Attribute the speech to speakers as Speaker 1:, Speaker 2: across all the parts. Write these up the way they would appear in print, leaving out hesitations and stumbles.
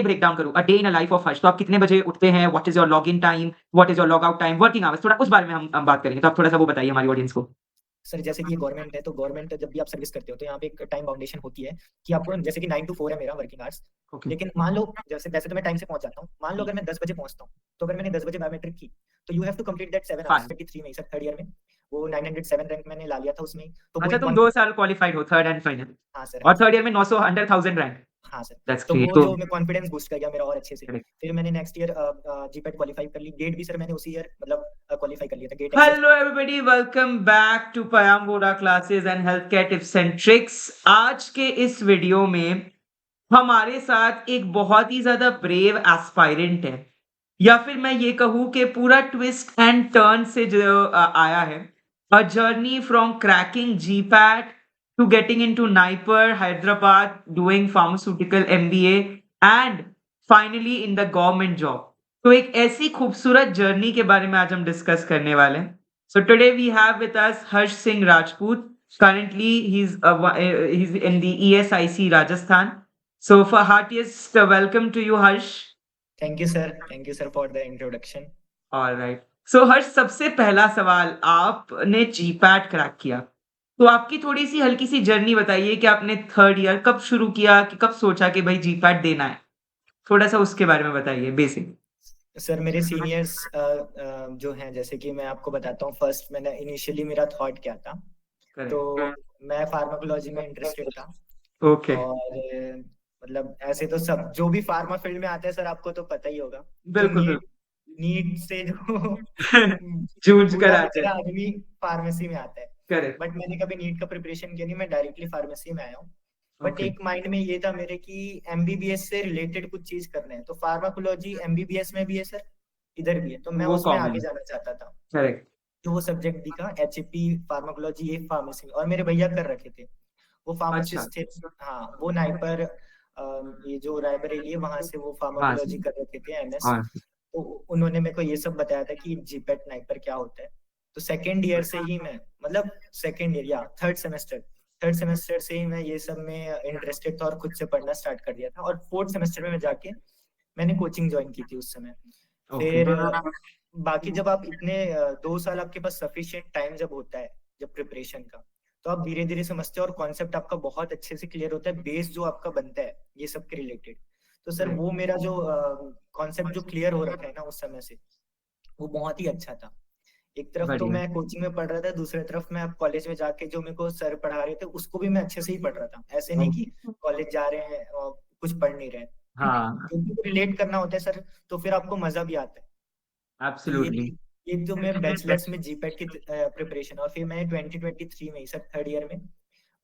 Speaker 1: Break down करूँ, a day in a life of Harsh, तो आप कितने बजे उठते हैं? What is your login time? What is your log out time? Working hours, थोड़ा उस बारे में हम बात करेंगे, तो आप थोड़ा-सा वो बताइए हमारी ऑडियंस को।
Speaker 2: सर जैसे कि ये गवर्नमेंट है, तो गवर्नमेंट जब भी आप सर्विस करते हो तो यहाँ पे एक टाइम बाउंडेशन होती है कि आपको जैसे कि 9 टू 4 है मेरा वर्किंग आवर्स।
Speaker 1: ओके।
Speaker 2: लेकिन मान लो जैसे वैसे तो मैं टाइम से पहुँच जाता हूँ। मान लो अगर मैं 10 बजे पहुँचता हूँ, तो अगर मैंने 10 बजे बायोमेट्रिक की, तो you have to complete that 7 hours
Speaker 1: 5
Speaker 2: 23 में सर थर्ड ईयर में। वो 907 रैंक मैंने ला लिया था उसमें। तो वो
Speaker 1: अच्छा
Speaker 2: एक
Speaker 1: तुम
Speaker 2: कॉन
Speaker 1: 2 साल क्वालिफाइड हो, थर्ड एंड फाइनल
Speaker 2: हाँ सर, हाँ
Speaker 1: और
Speaker 2: सर।
Speaker 1: थर्ड ईयर में 900 अंडर 1000 रैंक।
Speaker 2: हाँ सर।
Speaker 1: दैट्स
Speaker 2: तो
Speaker 1: ग्रेट।
Speaker 2: वो
Speaker 1: तो
Speaker 2: जो मैं कॉन्फिडेंस बूस्ट कर गया मेरा और अच्छे से।
Speaker 1: करेक्ट।
Speaker 2: फिर मैंने नेक्स्ट ईयर जीपैट क्वालीफाई कर ली। गेट भी सर मैंने उसी ईयर मतलब क्वालीफाई कर लिया था, GATE excel.
Speaker 1: Hello everybody, welcome back to Payambora classes and health care tips and tricks. आज के इस वीडियो में हमारे साथ एक बहुत ही ज़्यादा ब्रेव एस्पायरेंट है, या फिर मैं ये कहूँ कि पूरा ट्विस्ट एंड टर्न से जो आया है। A journey from cracking GPAT to getting into NIPER Hyderabad, doing pharmaceutical MBA and finally in the government job. तो एक ऐसी खूबसूरत जर्नी के बारे में आज हम डिस्कस करने वाले हैं। So today we have with us Harsh Singh Rajput. Currently, he's in the ESIC Rajasthan. So for heartiest welcome to you, Harsh.
Speaker 2: Thank you sir for the introduction.
Speaker 1: All right. So हर्ष, सबसे पहला सवाल, आपने जीपैट क्रैक किया, तो आपकी थोड़ी सी हल्की सी जर्नी बताइए कि आपने थर्ड ईयर कब शुरू किया, कि कब सोचा कि भाई जीपैट देना है? थोड़ा सा उसके बारे में बताइए बेसिक।
Speaker 2: सर मेरे सीनियर्स जो हैं, जैसे कि मैं आपको बताता हूँ, फर्स्ट मैंने इनिशियली मेरा थॉट क्या था। तो
Speaker 1: करेक्ट।
Speaker 2: मैं फार्माकोलॉजी में इंटरेस्टेड था।
Speaker 1: ओके।
Speaker 2: और मतलब ऐसे तो सब जो भी फार्मा फील्ड में आते हैं सर, आपको तो पता ही होगा। जो
Speaker 1: बिल्कुल
Speaker 2: नीट
Speaker 1: बिल्कुल।
Speaker 2: नीट से जो
Speaker 1: जूझ कर
Speaker 2: बुरा
Speaker 1: आते
Speaker 2: निकला
Speaker 1: हैं।
Speaker 2: आदमी फार्मेसी में आता है।
Speaker 1: करेक्ट।
Speaker 2: बट मैंने कभी नीट का प्रिपरेशन किया नहीं, मैं डायरेक्टली फार्मेसी में आया हूँ। But
Speaker 1: okay.
Speaker 2: एक माइंड में ये था मेरे कि एमबीबीएस से रिलेटेड कुछ चीज करना है, तो फार्माकोलॉजी एमबीबीएस में भी है सर, इधर भी है, तो मैं
Speaker 1: वो
Speaker 2: उसमें
Speaker 1: कॉमन
Speaker 2: आगे
Speaker 1: है।
Speaker 2: जाना चाहता था।
Speaker 1: करेक्ट।
Speaker 2: तो वो सब्जेक्ट दिखा एचपी फार्माकोलॉजी, एक फार्मेसी में, और मेरे भैया कर रखे थे, वो
Speaker 1: अच्छा।
Speaker 2: फार्मासिस्ट थे। हाँ, वो नाइपर ये जो रायबरेली है वहां से वो
Speaker 1: वहाँ से।
Speaker 2: फार्माकोलॉजी कर रखे थे, एमएस।
Speaker 1: हाँ।
Speaker 2: तो उन्होंने मेरे को ये सब बताया था कि जीपेट नाइपर क्या होता है। तो सेकेंड ईयर से ही मैं, मतलब सेकेंड ईयर या थर्ड सेमेस्टर से ही मैं ये सब में इंटरेस्टेड था और खुद से पढ़ना स्टार्ट कर दिया था। और फोर्थ सेमेस्टर में मैं जाके मैंने कोचिंग ज्वाइन की थी उस समय।
Speaker 1: ओके।
Speaker 2: फिर बाकी जब आप इतने 2 साल आपके पास सफिशिएंट टाइम जब होता है, जब प्रिपरेशन का, तो आप धीरे धीरे समझते हो और कॉन्सेप्ट आपका बहुत अच्छे से क्लियर होता है, बेस जो आपका बनता है ये सब के रिलेटेड। तो सर
Speaker 1: करेक्ट।
Speaker 2: वो मेरा जो कॉन्सेप्ट जो क्लियर हो रखा है ना उस समय से, वो बहुत ही अच्छा था। एक तरफ तो
Speaker 1: बढ़िया।
Speaker 2: मैं कोचिंग में पढ़ रहा था, दूसरी तरफ मैं अब कॉलेज में जाके जो मेरे को सर पढ़ा रहे थे उसको भी मैं अच्छे से ही पढ़ रहा था। ऐसे नहीं कि
Speaker 1: ओके।
Speaker 2: कॉलेज जा रहे हैं और कुछ पढ़ नहीं रहे हैं।
Speaker 1: हाँ।
Speaker 2: क्योंकि रिलेट करना होता है सर, तो फिर आपको मजा भी आता है। तो ये
Speaker 1: एब्सोल्युटली।
Speaker 2: ये तो मैं बैचलर्स में जीपैट की प्रिपरेशन, और फिर मैंने 2023 में ही सर थर्ड ईयर में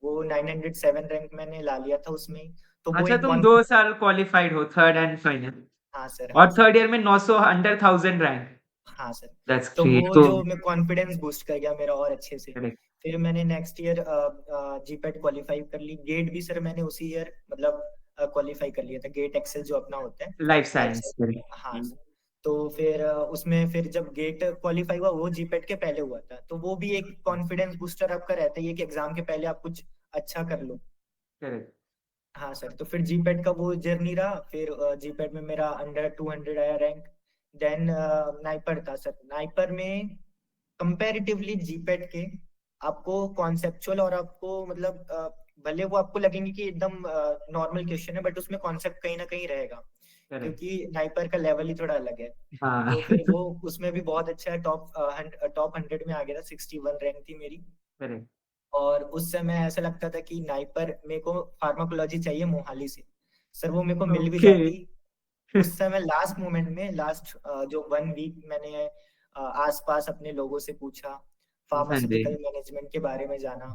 Speaker 2: वो 907 रैंक मैंने ला लिया था उसमें। तो वो
Speaker 1: अच्छा
Speaker 2: एक
Speaker 1: तुम
Speaker 2: कॉन
Speaker 1: 2 साल क्वालिफाइड हो, थर्ड एंड फाइनल,
Speaker 2: हाँ सर, हाँ
Speaker 1: और
Speaker 2: सर।
Speaker 1: थर्ड ईयर में 900 अंडर 1000 रैंक।
Speaker 2: हाँ सर।
Speaker 1: दैट्स
Speaker 2: तो
Speaker 1: ग्रेट।
Speaker 2: वो
Speaker 1: तो
Speaker 2: जो मैं कॉन्फिडेंस बूस्ट कर गया मेरा और अच्छे से।
Speaker 1: करेक्ट।
Speaker 2: फिर मैंने नेक्स्ट ईयर जीपैट क्वालिफाई कर ली। गेट भी सर मैंने उसी ईयर मतलब क्वालिफाई कर लिया था, गेट एक्सेल जो अपना होता है,
Speaker 1: लाइफ
Speaker 2: लाइफ
Speaker 1: साइंस।
Speaker 2: साइंस। हाँ सर। तो फिर उसमें फिर जब गेट क्वालिफाई हुआ, वो जीपैट के पहले हुआ था, तो वो भी एक कॉन्फिडेंस बूस्टर आपका रहता है, ये कि एग्जाम के पहले आप कुछ अच्छा कर लो।
Speaker 1: करेक्ट।
Speaker 2: हाँ सर। तो फिर जीपैट का वो जर्नी रहा। फिर जीपैट में मेरा अंडर 200 आया रैंक। देन नाइपर था सर। नाइपर में कंपैरेटिवली जीपैट के आपको कॉन्सेप्चुअल और आपको मतलब भले वो आपको लगेंगे कि एकदम नॉर्मल क्वेश्चन है, बट उसमें कॉन्सेप्ट कहीं ना कहीं रहेगा,
Speaker 1: करेक्ट।
Speaker 2: क्योंकि नाइपर का लेवल ही थोड़ा अलग है।
Speaker 1: हाँ।
Speaker 2: तो फिर वो उसमें भी बहुत अच्छा है, टॉप 100 में आ गया था, 61 रैंक थी मेरी।
Speaker 1: करेक्ट।
Speaker 2: और उस समय ऐसा लगता था कि नाइपर मेरे को फार्माकोलॉजी चाहिए मोहाली से। सर वो मेरे को मिल भी
Speaker 1: ओके।
Speaker 2: जाती उस समय। लास्ट मोमेंट में, लास्ट जो 1 वीक मैंने आसपास अपने लोगों से पूछा,
Speaker 1: हाँ जी।
Speaker 2: फार्मास्यूटिकल मैनेजमेंट के बारे में जाना।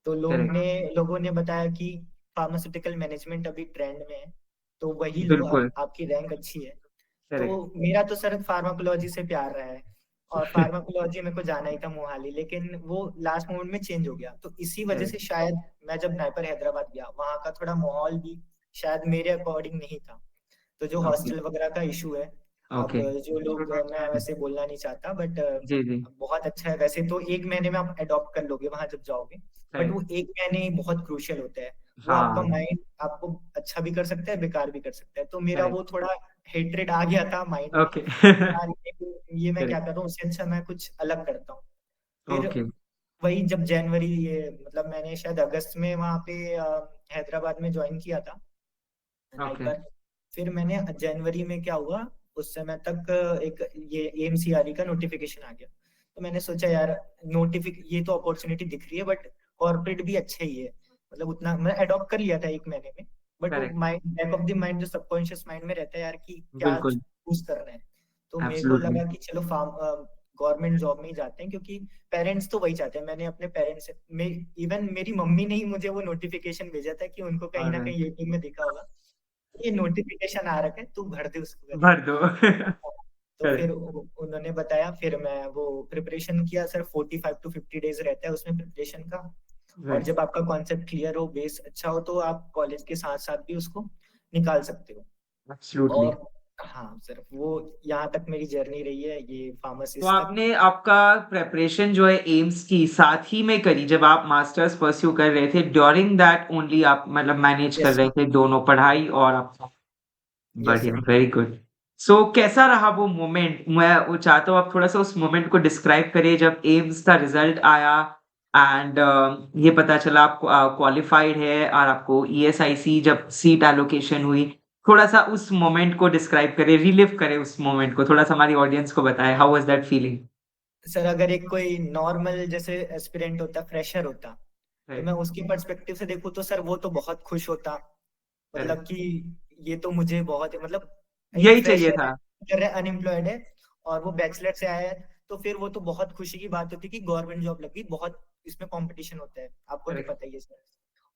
Speaker 2: तो
Speaker 1: करेक्ट।
Speaker 2: लोगों ने बताया कि फार्मास्यूटिकल मैनेजमेंट अभी ट्रेंड में है, तो वही लो,
Speaker 1: बिल्कुल।
Speaker 2: आपकी रैंक अच्छी है। तो
Speaker 1: करेक्ट।
Speaker 2: मेरा तो सर फार्माकोलॉजी से प्यार रहा है, और फार्माकोलॉजी मेरे को जाना ही था मोहाली, लेकिन वो लास्ट मोमेंट में चेंज हो गया। तो इसी वजह से
Speaker 1: करेक्ट।
Speaker 2: शायद मैं जब नाइपर हैदराबाद गया, वहाँ का थोड़ा माहौल भी शायद मेरे अकॉर्डिंग नहीं था। तो जो
Speaker 1: ओके।
Speaker 2: हॉस्टल वगैरह का इशू है, अब
Speaker 1: ओके।
Speaker 2: जो लोग, मैं वैसे बोलना नहीं चाहता, बट
Speaker 1: जी जी।
Speaker 2: बहुत अच्छा है वैसे तो। 1 महीने में आप अडॉप्ट कर लोगे वहां जब जाओगे, बट वो
Speaker 1: करेक्ट।
Speaker 2: 1 महीने ही बहुत क्रूशियल होता है। वो आपका
Speaker 1: हाँ,
Speaker 2: माइंड आपको अच्छा भी कर सकता है, बेकार भी कर सकता है। तो मेरा
Speaker 1: करेक्ट,
Speaker 2: वो थोड़ा हेट्रेड आ गया था माइंड में
Speaker 1: ओके,
Speaker 2: कि यार ये मैं क्या
Speaker 1: करेक्ट,
Speaker 2: कर रहा हूँ, उससे अच्छा मैं कुछ अलग करता हूँ। फिर
Speaker 1: ओके,
Speaker 2: वही जब जनवरी, ये मतलब मैंने शायद अगस्त में वहाँ पे हैदराबाद में ज्वाइन किया था
Speaker 1: ओके,
Speaker 2: नाइपर। फिर मैंने जनवरी में क्या हुआ, उस समय तक एक ये एमसीआरई का नोटिफिकेशन आ गया। तो मैंने सोचा यार, ये तो अपॉर्चुनिटी दिख रही है, बट कॉर्पोरेट भी अच्छा ही है। मतलब उतना मैं अडॉप्ट कर लिया था एक महीने में, बट वो
Speaker 1: correct,
Speaker 2: mind, back of the mind, जो सबकॉन्शियस माइंड में रहता है यार कि क्या
Speaker 1: बिल्कुल,
Speaker 2: चूज करना है। तो मेरे को
Speaker 1: एब्सोल्युटली,
Speaker 2: लगा कि चलो फार्म गवर्नमेंट जॉब में ही जाते हैं, क्योंकि पेरेंट्स तो वही चाहते हैं। मैंने अपने पेरेंट्स में, इवन मेरी मम्मी ने ही मुझे वो नोटिफिकेशन भेजा था कि उनको कहीं ना
Speaker 1: और
Speaker 2: कहीं यूट्यूब में दिखा होगा, ये नोटिफिकेशन आ रखा है, तू भर दे उसको करके।
Speaker 1: भर दो,
Speaker 2: तो फिर
Speaker 1: करेक्ट,
Speaker 2: उन्होंने बताया, फिर मैं वो प्रिपरेशन किया सर। 45 to 50 डेज रहता है उसमें प्रिपरेशन का। और
Speaker 1: राइट,
Speaker 2: जब आपका कॉन्सेप्ट क्लियर हो, बेस अच्छा हो, तो आप कॉलेज के साथ साथ भी उसको निकाल सकते हो।
Speaker 1: एब्सोल्युटली।
Speaker 2: और हाँ सर, वो यहाँ तक मेरी जर्नी रही है, ये
Speaker 1: तो
Speaker 2: फार्मासिस्ट तक।
Speaker 1: आपने आपका प्रिपरेशन जो है एम्स की साथ ही में करी जब आप मास्टर्स परस्यू कर रहे थे, ड्यूरिंग दैट ओनली आप मतलब मैनेज कर
Speaker 2: यस
Speaker 1: रहे
Speaker 2: सर।
Speaker 1: थे दोनों पढ़ाई और आपका?
Speaker 2: यस
Speaker 1: बढ़िया,
Speaker 2: सर।
Speaker 1: Very good. सो कैसा रहा वो मोमेंट? मैं वो चाहता हूँ आप थोड़ा सा उस मोमेंट को डिस्क्राइब करिए जब एम्स का रिजल्ट आया एंड ये पता चला आप क्वालिफाइड है और आपको ईएसआईसी जब सीट एलोकेशन हुई। थोड़ा सा उस मोमेंट को डिस्क्राइब करें, रिलिव करें उस मोमेंट को, थोड़ा सा हमारी ऑडियंस को बताएं how was that feeling?
Speaker 2: Sir अगर एक कोई नॉर्मल जैसे एस्पिरेंट होता, फ्रेशर होता, तो मैं
Speaker 1: करेक्ट,
Speaker 2: उसके पर्सपेक्टिव से देखूँ तो सर वो तो बहुत खुश होता। मतलब
Speaker 1: करेक्ट,
Speaker 2: कि ये तो मुझे बहुत, मतलब एक
Speaker 1: यही चाहिए
Speaker 2: फ्रेशर
Speaker 1: था।
Speaker 2: है, अनएम्प्लॉयड है, और वो बैचलर से आया है, तो फिर वो तो बहुत खुशी की बात होती कि गवर्नमेंट जॉब लगी। बहुत इसमें कंपटीशन होता है, आपको तो
Speaker 1: करेक्ट,
Speaker 2: पता ही है सर।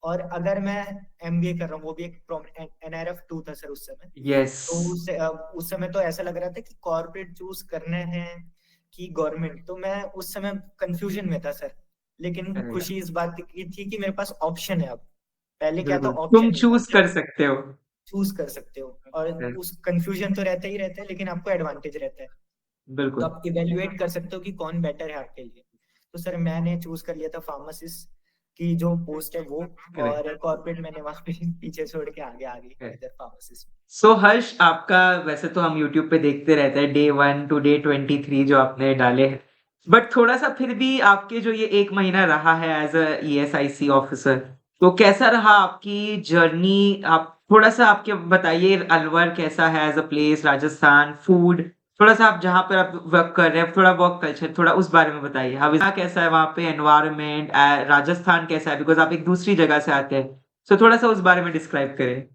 Speaker 2: और अगर मैं एमबीए कर रहा हूँ, वो भी एक एनआरएफ 2 था सर उस समय।
Speaker 1: यस,
Speaker 2: तो उस समय तो ऐसा लग रहा था कि कॉर्पोरेट चूज करने हैं कि गवर्नमेंट। तो मैं उस समय कंफ्यूजन में था सर। लेकिन
Speaker 1: करेक्ट,
Speaker 2: खुशी इस बात की थी कि मेरे पास ऑप्शन है अब। पहले क्या था,
Speaker 1: बिल्कुल,
Speaker 2: ऑप्शन
Speaker 1: तुम
Speaker 2: नहीं था।
Speaker 1: चूज़ कर सकते हो।
Speaker 2: चूज कर सकते हो, और
Speaker 1: करेक्ट,
Speaker 2: उस कंफ्यूजन तो रहता ही रहता है, लेकिन आपको एडवांटेज रहता है। तो
Speaker 1: बिल्कुल,
Speaker 2: आप इवेल्युएट कर सकते हो कि कौन बेटर है आपके लिए। तो सर मैंने चूज कर लिया था फार्मासिस्ट की जो पोस्ट है वो।
Speaker 1: करेक्ट,
Speaker 2: और कॉर्पोरेट मैंने वहां पे पीछे छोड़ के आगे आ गई
Speaker 1: करेक्ट।
Speaker 2: इधर फार्मासिस्ट।
Speaker 1: सो हर्ष, आपका वैसे तो हम यूट्यूब पे देखते रहते हैं डे 1 टू डे 23 जो आपने डाले हैं। बट थोड़ा-सा फिर भी आपके जो ये 1 महीना रहा है एज़ अ ईएसआईसी ऑफिसर, तो कैसा रहा आपकी जर्नी? आप थोड़ा-सा आपके बताइए अलवर कैसा है as a place, Rajasthan, food, थोड़ा-सा आप जहाँ पर आप वर्क कर रहे हैं, थोड़ा वर्क कल्चर थोड़ा उस बारे में बताइए। हविसा कैसा है वहाँ पे एनवायरनमेंट राजस्थान कैसा है? बिकॉज़ आप एक दूसरी जगह से आते हैं। सो थोड़ा-सा उस बारे में डिस्क्राइब करें।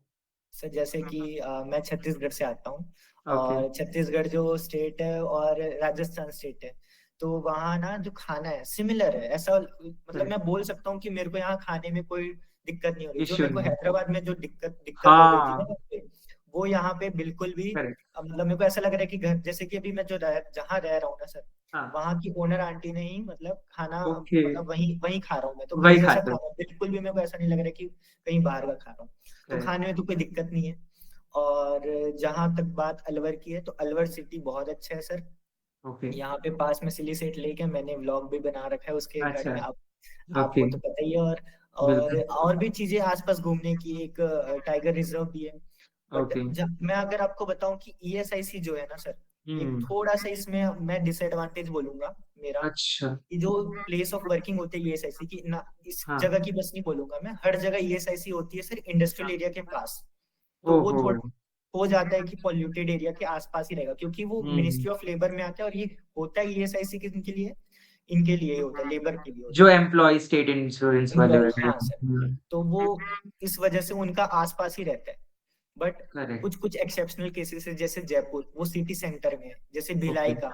Speaker 2: सर जैसे कि मैं छत्तीसगढ़ से आता हूँ।
Speaker 1: ओके,
Speaker 2: और छत्तीसगढ़ जो स्टेट है और राजस्थान स्टेट है, तो वहाँ ना जो खाना है सिमिलर है। ऐसा मतलब
Speaker 1: करेक्ट,
Speaker 2: मैं बोल सकता हूँ कि मेरे को यहाँ खाने में कोई दिक्कत नहीं हो रही। जो
Speaker 1: इश्यू
Speaker 2: मेरे को
Speaker 1: नहीं है।
Speaker 2: हैदराबाद में जो दिक्कत दिक्कत हो गई थी ना
Speaker 1: हाँ,
Speaker 2: वहाँ पे, वो यहाँ पे बिल्कुल भी
Speaker 1: करेक्ट,
Speaker 2: मतलब मेरे को ऐसा लग रहा है कि घर जैसे कि अभी मैं जहाँ रह रहा हूँ ना सर,
Speaker 1: हाँ,
Speaker 2: वहाँ की ओनर आंटी ने ही मतलब खाना,
Speaker 1: ओके,
Speaker 2: मतलब वहीं वहीं खा रहा हूँ मैं, तो घर
Speaker 1: वही
Speaker 2: जैसा
Speaker 1: खाते हो,
Speaker 2: खाना बिल्कुल भी मेरे को ऐसा नहीं लग रहा है कि कहीं बाहर का खा रहा हूँ। तो
Speaker 1: करेक्ट,
Speaker 2: खाने में तो कोई दिक्कत नहीं है। और जहां तक बात अलवर की है, तो अलवर सिटी बहुत अच्छा है सर।
Speaker 1: ओके,
Speaker 2: यहाँ पे पास में सिली सेट लेक है, मैंने व्लॉग भी बना रखा है उसके
Speaker 1: अच्छा,
Speaker 2: रिगार्डिंग। आप
Speaker 1: ओके,
Speaker 2: आपको तो पता ही है।
Speaker 1: बिल्कुल,
Speaker 2: और भी चीजें आसपास घूमने की, एक टाइगर रिजर्व भी है। बट
Speaker 1: ओके,
Speaker 2: जब मैं अगर आपको बताऊं कि ईएसआईसी जो है ना सर, एक
Speaker 1: हुँ,
Speaker 2: थोड़ा सा इसमें मैं डिसएडवांटेज बोलूंगा मेरा,
Speaker 1: अच्छा,
Speaker 2: कि जो प्लेस ऑफ वर्किंग होती है ईएसआईसी की ना, इस
Speaker 1: हाँ,
Speaker 2: जगह की बस नहीं बोलूंगा मैं, हर जगह ईएसआईसी होती है सर इंडस्ट्रियल
Speaker 1: हाँ,
Speaker 2: एरिया के पास। तो वो
Speaker 1: ओहो!
Speaker 2: थोड़ा हो जाता है कि पॉल्यूटेड एरिया के आसपास ही रहेगा, क्योंकि वो
Speaker 1: हुँ,
Speaker 2: मिनिस्ट्री ऑफ लेबर में आता है। और ये होता है ईएसआईसी के लिए, इनके लिए ही होता है, लेबर के लिए होता
Speaker 1: जो
Speaker 2: है।
Speaker 1: एम्प्लॉयी स्टेट इंश्योरेंस वाले
Speaker 2: एम्प्लॉय,
Speaker 1: वगैरह,
Speaker 2: हाँ सर।
Speaker 1: हुँ,
Speaker 2: तो वो इस वजह से उनका आसपास ही रहता है। बट
Speaker 1: करेक्ट,
Speaker 2: कुछ कुछ एक्सेप्शनल केसेस है, जैसे जयपुर वो सिटी सेंटर में है, जैसे भिलाई
Speaker 1: ओके,
Speaker 2: का,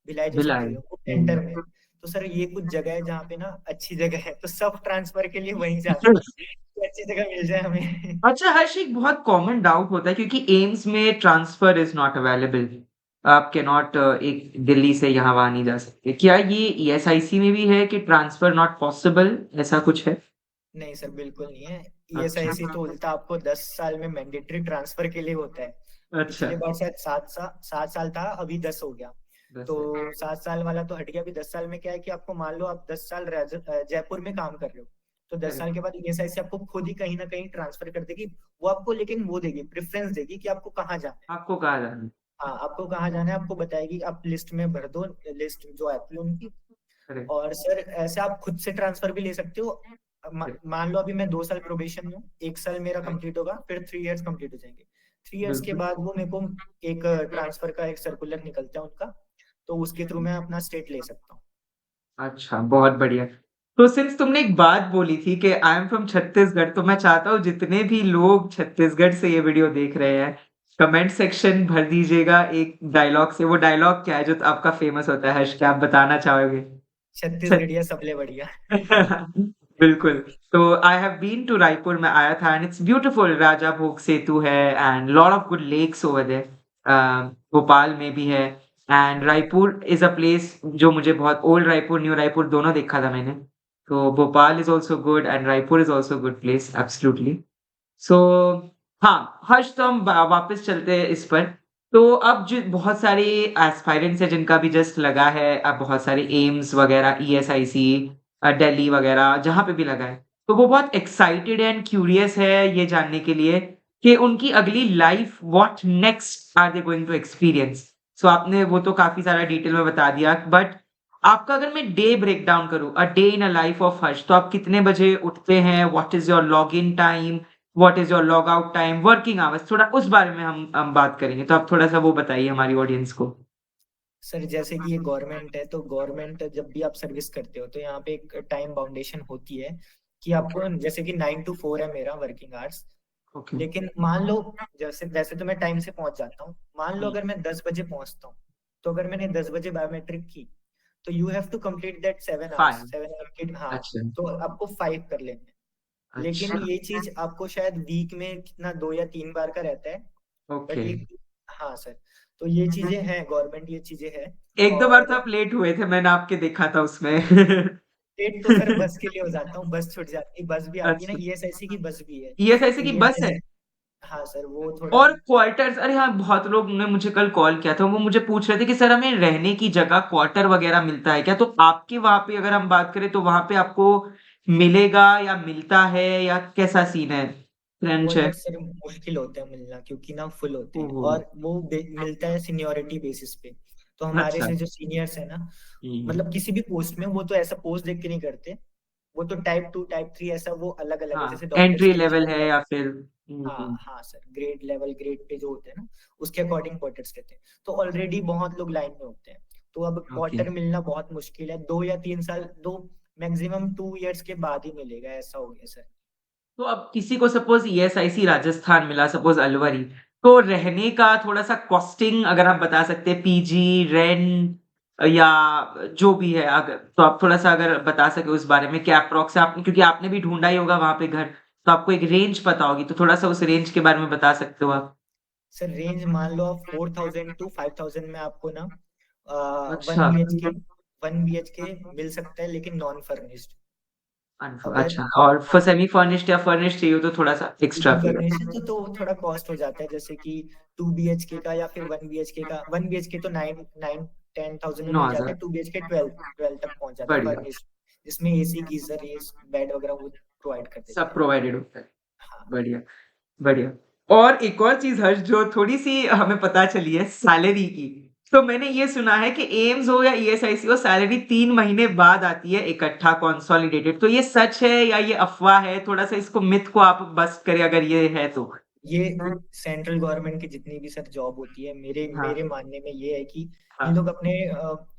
Speaker 2: भिलाई जो सिटी
Speaker 1: भिलाई,
Speaker 2: है वो
Speaker 1: हुँ।
Speaker 2: सेंटर में है। तो सर ये कुछ जगह है जहाँ पे ना अच्छी जगह है, तो सब ट्रांसफर के लिए वहीं जाते हैं कि अच्छी जगह मिल जाए हमें।
Speaker 1: अच्छा हर्ष, एक बहुत कॉमन डाउट होता है क्योंकि एम्स में ट्रांसफर इज़ नॉट अवेलेबल। आप कैन नॉट एक दिल्ली से यहाँ वहाँ नहीं जा सकते। क्या ये ईएसआईसी में भी है कि ट्रांसफर नॉट पॉसिबल, ऐसा कुछ है?
Speaker 2: नहीं सर, बिल्कुल नहीं है।
Speaker 1: अच्छा,
Speaker 2: ईएसआईसी तो उल्टा आपको 10 साल में मैंडेटरी ट्रांसफर के लिए होता है।
Speaker 1: अच्छा,
Speaker 2: पिछले बार शायद 7 साल था, अभी 10 हो गया।
Speaker 1: 10 है।
Speaker 2: तो 7 साल वाला तो हट गया। अभी 10 साल में क्या है कि आपको मान लो आप 10 साल जयपुर में काम कर रहे हो, तो 10 साल
Speaker 1: करेक्ट।
Speaker 2: के बाद ईएसआईसी आपको खुद ही कहीं ना कहीं ट्रांसफर कर देगी। वो आपको लेकिन वो देगी, प्रेफरेंस देगी कि आपको कहाँ जाना है।
Speaker 1: आपको कहा जाना है।
Speaker 2: हाँ, आपको कहाँ जाना है आपको बताएगी, आप लिस्ट में भर दो, लिस्ट जो आती है उनकी।
Speaker 1: करेक्ट,
Speaker 2: और सर ऐसे आप खुद से ट्रांसफर भी ले सकते हो।
Speaker 1: करेक्ट,
Speaker 2: मान लो अभी मैं 2 साल प्रोबेशन में हूँ, 1 साल मेरा
Speaker 1: राइट,
Speaker 2: कंप्लीट होगा, फिर 3 इयर्स कंप्लीट हो जाएंगे। 3 इयर्स के
Speaker 1: बिल्कुल।
Speaker 2: बाद वो मेरे को एक ट्रांसफर का एक सर्कुलर निकलता है उनका, तो उसके थ्रू मैं अपना स्टेट ले सकता हूँ।
Speaker 1: अच्छा, बहुत बढ़िया। तो सिंस तुमने एक बात बोली थी कि आई एम फ्रॉम छत्तीसगढ़, तो मैं चाहता हूँ जितने भी लोग छत्तीसगढ़ से ये वीडियो देख रहे हैं, कमेंट सेक्शन भर दीजिएगा एक डायलॉग से। वो डायलॉग क्या है जो आपका फेमस होता है? हर्ष, क्या आप बताना चाहोगे? छत
Speaker 2: छत्तीसगढ़िया सबले बढ़िया।
Speaker 1: बिल्कुल। तो I have been to Raipur, मैं आया था एंड इट्स ब्यूटीफुल। राजा भोग सेतु है and lot of good lakes over there. Bhopal में भी है and Raipur is a place जो मुझे बहुत, ओल्ड रायपुर, न्यू रायपुर दोनों देखा था मैंने। तो Bhopal is also good and Raipur is also good place, absolutely. So हाँ, हर्ष, तो हम वापस चलते हैं इस पर। तो अब जो बहुत सारे एस्पायरेंट्स हैं जिनका भी जस्ट लगा है, अब बहुत सारे एम्स वगैरह, ईएसआईसी, दिल्ली वगैरह जहाँ पे भी लगा है, तो वो बहुत एक्साइटेड एंड क्यूरियस है ये जानने के लिए कि उनकी अगली life what next are they going to experience. So आपने वो तो काफी सारा डिटेल में बता दिया, बट आपका अगर मैं डे ब्रेक डाउन करूँ, a day in a life of Harsh, तो आप कितने बजे उठते हैं? What is your log in time? What is your log out time? Working hours, थोड़ा उस बारे में हम बात करेंगे, तो आप थोड़ा सा वो बताइए हमारी ऑडियंस को।
Speaker 2: सर जैसे कि ये गवर्नमेंट है, तो गवर्नमेंट जब भी आप सर्विस करते हो तो यहाँ पे एक टाइम बाउंडेशन होती है कि आपको, जैसे कि 9 to 4 है मेरा वर्किंग आवर्स।
Speaker 1: ओके।
Speaker 2: लेकिन मान लो, जैसे वैसे तो मैं टाइम से पहुंच जाता हूँ, मान लो अगर मैं 10 बजे पहुंचता हूँ, तो अगर मैंने 10 बजे बायोमेट्रिक की, तो you have to complete that 7 hours,
Speaker 1: 5।
Speaker 2: 7 hour की। हाँ,
Speaker 1: अच्छा।
Speaker 2: तो आपको 5 कर लेने हैं। लेकिन
Speaker 1: अच्छा।
Speaker 2: ये चीज आपको शायद वीक में कितना 2 या 3 बार का रहता है। But
Speaker 1: okay.
Speaker 2: ये, हाँ सर, तो ये चीजें हैं, गवर्नमेंट ये चीजें हैं।
Speaker 1: एक दो बार तो
Speaker 2: और
Speaker 1: आप लेट हुए थे, मैंने आपके देखा था उसमें।
Speaker 2: डेट तो सर बस के लिए हो जाता हूँ, बस छूट जाती है, बस भी आती है ना,
Speaker 1: अच्छा।
Speaker 2: ईएसआईसी की बस भी है।
Speaker 1: ईएसआईसी
Speaker 2: तो
Speaker 1: की बस है?
Speaker 2: ईएसआईसी, हाँ सर, वो थोड़ा।
Speaker 1: और क्वार्टर्स, अरे हाँ, बहुत लोग ने मुझे कल कॉल किया था, वो मुझे पूछ रहे थे कि सर हमें रहने की जगह क्वार्टर वगैरह मिलता है क्या? तो आपके वहाँ पे अगर हम बात करें तो वहाँ पे आपको मिलेगा या मिलता है या कैसा सीन है? क्रंच है?
Speaker 2: क्वार्टर सर मुश्किल होता है मिलना, क्योंकि ना फुल होते हैं,
Speaker 1: ओह!
Speaker 2: और वो मिलता है सीनियोरिटी बेसिस पे। तो हमारे
Speaker 1: अच्छा।
Speaker 2: से जो सीनियर्स है ना,
Speaker 1: हुँ।
Speaker 2: मतलब किसी भी पोस्ट में, वो तो ऐसा पोस्ट देख के नहीं करते। वो तो टाइप 2 टाइप 3 ऐसा वो अलग अलग है,
Speaker 1: हाँ,
Speaker 2: जैसे डॉक्टर्स
Speaker 1: एंट्री
Speaker 2: के लिए
Speaker 1: लेवल
Speaker 2: अलग
Speaker 1: है
Speaker 2: है।
Speaker 1: या फिर
Speaker 2: हाँ
Speaker 1: हुँ,
Speaker 2: हाँ sir, grade level, grade pay जो होते हैं ना, उसके अकॉर्डिंग क्वार्टर्स रहते हैं। तो ऑलरेडी बहुत लोग लाइन में होते हैं, तो अब
Speaker 1: ओके।
Speaker 2: क्वार्टर मिलना बहुत मुश्किल है। 2 या 3 साल, दो मैक्सिमम 2 इयर्स के बाद ही मिलेगा, ऐसा हो गया सर।
Speaker 1: तो अब किसी को सपोज़ ईएसआईसी राजस्थान मिला, सपोज़ अलवर ही, तो रहने का थोड़ा-सा कॉस्टिंग अगर आप बता सकते हैं, पीजी, रेंट या जो भी है, अगर तो आप थोड़ा-सा अगर बता सकें उस बारे में, क्या अप्रॉक्स आप, क्योंकि आपने भी ढूँढा ही होगा वहाँ पे घर, तो आपको एक रेंज पता होगी, तो थोड़ा-सा उस रेंज के बारे में बता सकते हो आप?
Speaker 2: सर रेंज मान लो आप 4,000 to 5,000 में आपको ना वन
Speaker 1: अच्छा।
Speaker 2: बी एच के 1 BHK मिल सकता है, लेकिन नॉन फर्निश्ड। अगर,
Speaker 1: अच्छा, और फ
Speaker 2: हाँ,
Speaker 1: सेमी फर्निश्ड या फर्निश्ड चाहिए हो तो थोड़ा-सा एक्स्ट्रा
Speaker 2: सेमी
Speaker 1: फिर?
Speaker 2: फर्निश्ड तो थोड़ा कॉस्ट हो जाता है, जैसे कि 2 BHK का या फिर 1 BHK का। 1 BHK तो 9-10,000 में मिल जाता
Speaker 1: 9,000।
Speaker 2: है, 2 BHK 12 तक पहुंच जाता है
Speaker 1: बढ़िया।
Speaker 2: फर्निश्ड, जिसमें एसी, गीजर, ये बेड वगैरह वो प्रोवाइड कर देते
Speaker 1: सब
Speaker 2: हैं।
Speaker 1: प्रोवाइडेड होता है।
Speaker 2: हाँ
Speaker 1: बढ़िया, बढ़िया। और एक और चीज़ हर्ष, जो थोड़ी-सी हमें पता चली है सैलरी की। तो मैंने ये सुना है कि एम्स हो या ईएसआईसी हो, सैलरी 3 महीने बाद आती है इकट्ठा कंसोलिडेटेड। तो ये सच है या ये अफ़वाह है? थोड़ा-सा इसको मिथ को आप बस्ट करें अगर ये है तो?
Speaker 2: ये सेंट्रल गवर्नमेंट की जितनी भी सर जॉब होती है, मेरे
Speaker 1: हाँ,
Speaker 2: मेरे मानने में ये है कि इन
Speaker 1: हाँ।
Speaker 2: लोग अपने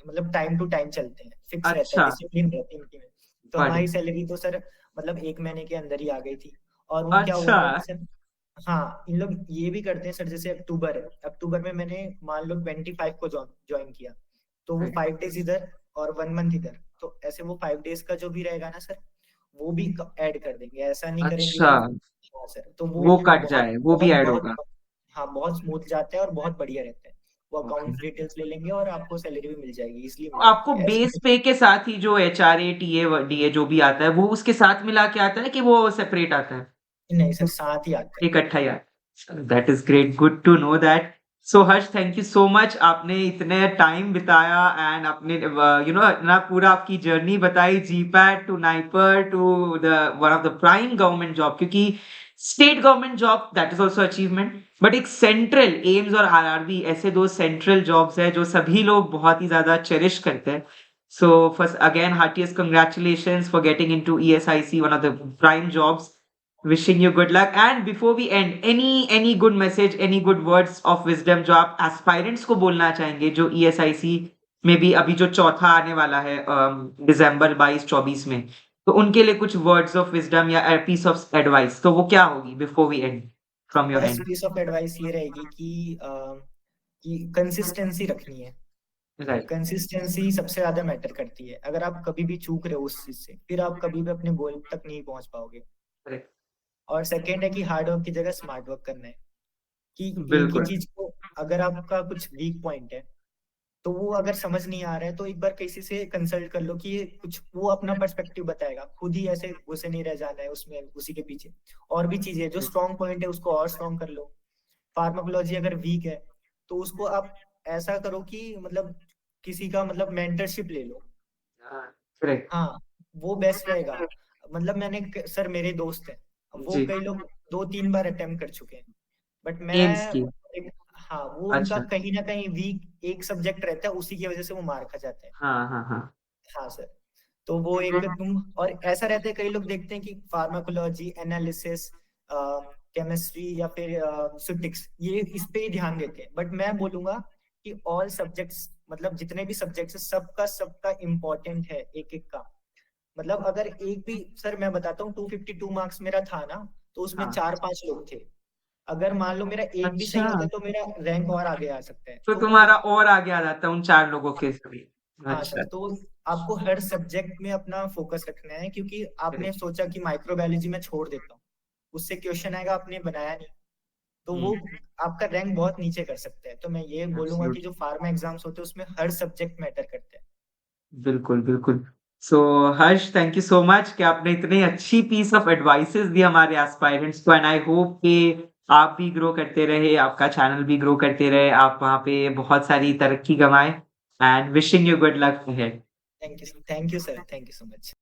Speaker 2: मतलब टाइम टू टाइम चलते हैं, फिक्स रहता है,
Speaker 1: अच्छा,
Speaker 2: डिसिप्लिन रहती है इनकी में। तो हमारी
Speaker 1: बढ़िया।
Speaker 2: सैलरी तो सर मतलब 1 महीने के अंदर ही आ गई थी। और वो क्या हुआ
Speaker 1: अच्छा,
Speaker 2: था कि सर, हाँ, इन लोग ये भी करते हैं सर, जैसे अक्टूबर है, अक्टूबर में मैंने मान लो 25 को ज्वाइन किया, तो वो
Speaker 1: राइट।
Speaker 2: 5 डेज इधर और 1 मंथ इधर, तो ऐसे वो 5 डेज का जो भी रहेगा ना सर, वो भी ऐड कर देंगे, ऐसा नहीं करेंगे
Speaker 1: अच्छा,
Speaker 2: कि। हाँ सर, तो वो
Speaker 1: वो कट
Speaker 2: बहुत
Speaker 1: जाए, वो भी
Speaker 2: बहुत
Speaker 1: ऐड
Speaker 2: बहुत
Speaker 1: होगा।
Speaker 2: हाँ, बहुत स्मूथ जाता है और बहुत बढ़िया रहता है। वो
Speaker 1: ओके।
Speaker 2: अकाउंट डिटेल्स ले लेंगे और आपको सैलरी भी मिल जाएगी, इसलिए
Speaker 1: तो
Speaker 2: मिल
Speaker 1: आपको
Speaker 2: जाएगी, ऐसा
Speaker 1: बेस
Speaker 2: नहीं।
Speaker 1: पे के साथ ही जो एचआरए, टीए डीए जो भी आता है, वो उसके साथ मिला के आता है कि वो सेपरेट आता है?
Speaker 2: नहीं सर, साथ ही आता है।
Speaker 1: इकट्ठा ही आता है। That is great, good to know that. So Harsh, thank you so much, आपने इतने टाइम बिताया एंड अपने इतना पूरा आपकी जर्नी बताई, GPAT to NIPER to the one of the prime government job, क्योंकि state government job that is also achievement, but एक सेंट्रल एम्स और आरआरबी ऐसे दो सेंट्रल जॉब्स है जो सभी लोग बहुत ही ज्यादा चेरिश करते हैं। So first again heartiest congratulations for getting into ESIC, one of the prime jobs. Wishing you good luck. And before we end, any good message, any good words of wisdom जो आप aspirants को बोलना चाहेंगे, जो ESIC में भी अभी जो चौथा आने वाला है दिसंबर 22-24 में, तो उनके लिए कुछ words of wisdom या piece of advice, तो वो क्या होगी before we end from your
Speaker 2: first
Speaker 1: end?
Speaker 2: Piece of advice ये रहेगी कि कंसिस्टेंसी रखनी है।
Speaker 1: Right.
Speaker 2: कंसिस्टेंसी सबसे ज्यादा मैटर करती है। अगर आप कभी भी चूक रहे हो उस चीज से, फिर आप कभी भी अपने गोल तक नहीं पहुंच पाओगे।
Speaker 1: Correct.
Speaker 2: और सेकेंड है कि हार्ड वर्क की जगह स्मार्ट वर्क करना है। कि एक ही
Speaker 1: बिल्कुल।
Speaker 2: चीज को, अगर आपका कुछ वीक पॉइंट है तो वो अगर समझ नहीं आ रहा है तो एक बार किसी से कंसल्ट कर लो कि ये कुछ, वो अपना पर्सपेक्टिव बताएगा। खुद ही ऐसे घुसे नहीं रह जाना है उसमें, उसी के पीछे। और भी चीजें जो स्ट्रॉन्ग पॉइंट है उसको और स्ट्रॉन्ग कर लो। फार्माकोलॉजी अगर वीक है तो उसको आप ऐसा करो कि मतलब किसी का मतलब मेंटरशिप ले लो।
Speaker 1: Correct.
Speaker 2: हाँ, वो बेस्ट रहेगा। मतलब सर मेरे दोस्त हैं, वो
Speaker 1: जी।
Speaker 2: कई लोग 2-3 बार अटेम्प्ट कर चुके हैं, बट
Speaker 1: एम्स
Speaker 2: मैं
Speaker 1: की।
Speaker 2: हाँ, वो उनका
Speaker 1: अच्छा।
Speaker 2: कहीं ना कहीं वीक एक सब्जेक्ट रहता है, उसी की वजह से वो मार खा जाते हैं।
Speaker 1: हाँ, हाँ, हाँ।
Speaker 2: हाँ सर। तो वो एक तुम, और ऐसा रहता है कई लोग देखते हैं कि फार्माकोलॉजी, एनालिसिस, केमिस्ट्री या फिर सुटिक्स, ये इस पे ही ध्यान देते हैं। बट मैं बोलूंगा कि ऑल सब्जेक्ट्स, मतलब जितने भी सब्जेक्ट्स है, सबका सबका इम्पोर्टेंट है, एक एक का। मतलब अगर एक भी, सर मैं बताता हूँ, 252 मार्क्स मेरा था ना, तो उसमें
Speaker 1: हाँ।
Speaker 2: 4-5 लोग थे। अगर मान लो मेरा एक भी सही
Speaker 1: अच्छा।
Speaker 2: होता तो मेरा रैंक और आगे आ सकता है।
Speaker 1: तो
Speaker 2: तो वो,
Speaker 1: तुम्हारा और आगे आ जाता है उन 4 लोगों के सभी।
Speaker 2: हाँ
Speaker 1: अच्छा।
Speaker 2: सर, तो आपको हर सब्जेक्ट में अपना फोकस रखना है। क्योंकि आपने सोचा कि माइक्रोबायोलॉजी में छोड़ देता हूँ, उससे क्वेश्चन आएगा, आपने बनाया नहीं, तो
Speaker 1: हुँ,
Speaker 2: वो आपका रैंक बहुत नीचे कर सकता है। तो मैं ये बोलूंगा कि
Speaker 1: एब्सोल्यूट
Speaker 2: जो फार्मा एग्जाम्स होते हैं उसमें हर सब्जेक्ट मैटर करते हैं।
Speaker 1: बिल्कुल, बिल्कुल। सो Harsh, thank you so much कि आपने इतनी अच्छी पीस ऑफ एडवाइसेज़ दी हमारे एस्पायरेंट्स को, एंड आई होप कि आप भी ग्रो करते रहे, आपका चैनल भी ग्रो करते रहे, आप वहाँ पे बहुत सारी तरक्की कमाएँ, and wishing you good luck ahead.
Speaker 2: Thank you sir, thank you so much.